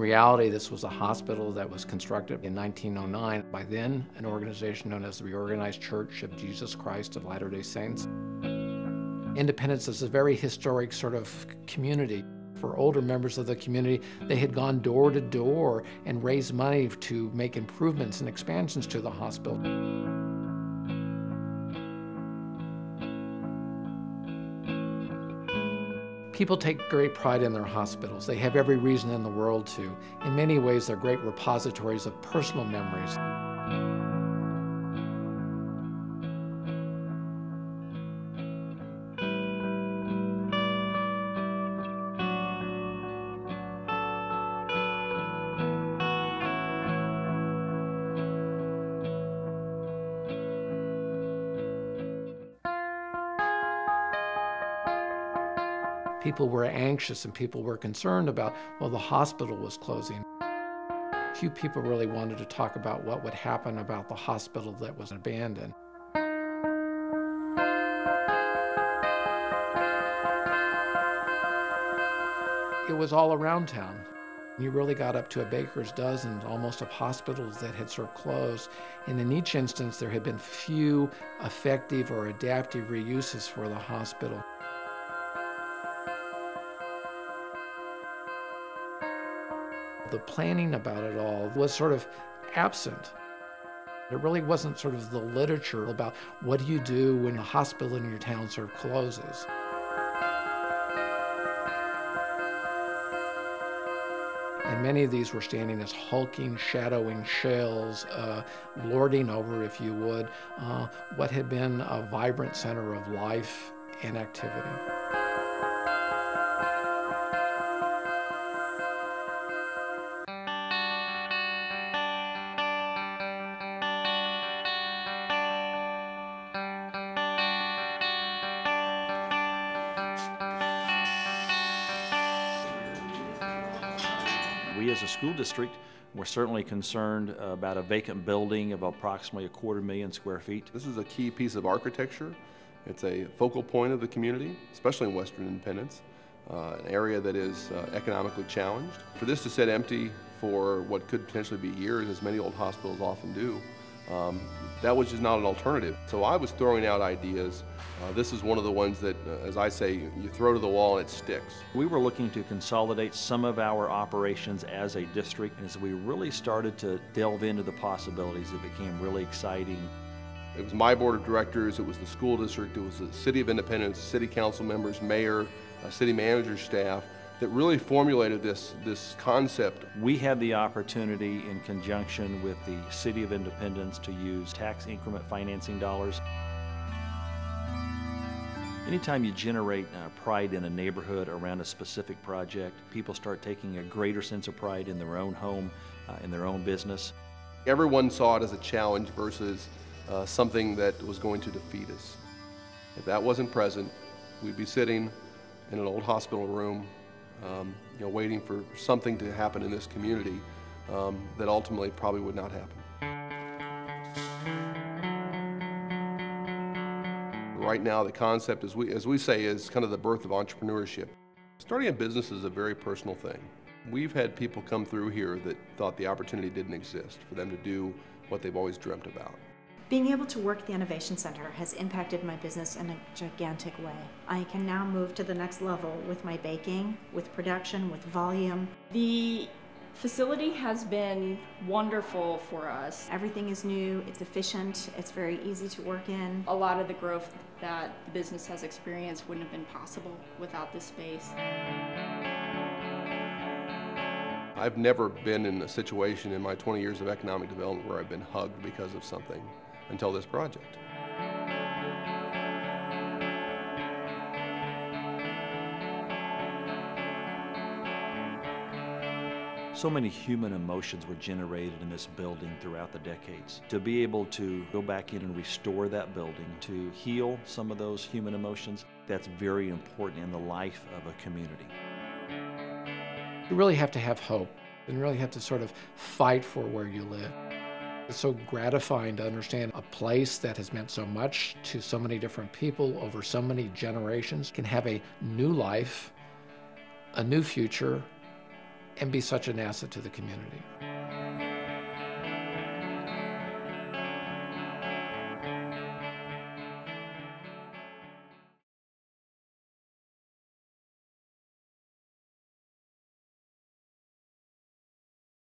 reality, this was a hospital that was constructed in 1909 by then an organization known as the Reorganized Church of Jesus Christ of Latter-day Saints. Independence is a very historic sort of community. For older members of the community, they had gone door to door and raised money to make improvements and expansions to the hospital. People take great pride in their hospitals. They have every reason in the world to. In many ways, they're great repositories of personal memories. People were anxious and people were concerned about, well, the hospital was closing. Few people really wanted to talk about what would happen about the hospital that was abandoned. It was all around town. You really got up to a baker's dozen, almost, of hospitals that had sort of closed. And in each instance, there had been few effective or adaptive reuses for the hospital. The planning about it all was sort of absent. There really wasn't sort of the literature about what do you do when a hospital in your town sort of closes. And many of these were standing as hulking, shadowing shells, lording over, if you would, what had been a vibrant center of life and activity. We as a school district were certainly concerned about a vacant building of approximately 250,000 square feet. This is a key piece of architecture. It's a focal point of the community, especially in Western Independence, an area that is economically challenged. For this to sit empty for what could potentially be years, as many old hospitals often do, that was just not an alternative. So I was throwing out ideas. This is one of the ones that, as I say, you throw to the wall and it sticks. We were looking to consolidate some of our operations as a district, and as we really started to delve into the possibilities, it became really exciting. It was my board of directors, it was the school district, it was the City of Independence, city council members, mayor, city manager staff that really formulated this concept. We had the opportunity, in conjunction with the City of Independence, to use tax increment financing dollars. Anytime you generate pride in a neighborhood around a specific project, people start taking a greater sense of pride in their own home, in their own business. Everyone saw it as a challenge versus something that was going to defeat us. If that wasn't present, we'd be sitting in an old hospital room, waiting for something to happen in this community that ultimately probably would not happen. Right now, the concept, as we say, is kind of the birth of entrepreneurship. Starting a business is a very personal thing. We've had people come through here that thought the opportunity didn't exist for them to do what they've always dreamt about. Being able to work at the Innovation Center has impacted my business in a gigantic way. I can now move to the next level with my baking, with production, with volume. The facility has been wonderful for us. Everything is new, it's efficient, it's very easy to work in. A lot of the growth that the business has experienced wouldn't have been possible without this space. I've never been in a situation in my 20 years of economic development where I've been hugged because of something until this project. So many human emotions were generated in this building throughout the decades. To be able to go back in and restore that building, to heal some of those human emotions, that's very important in the life of a community. You really have to have hope and really have to sort of fight for where you live. It's so gratifying to understand a place that has meant so much to so many different people over so many generations can have a new life, a new future, and be such an asset to the community.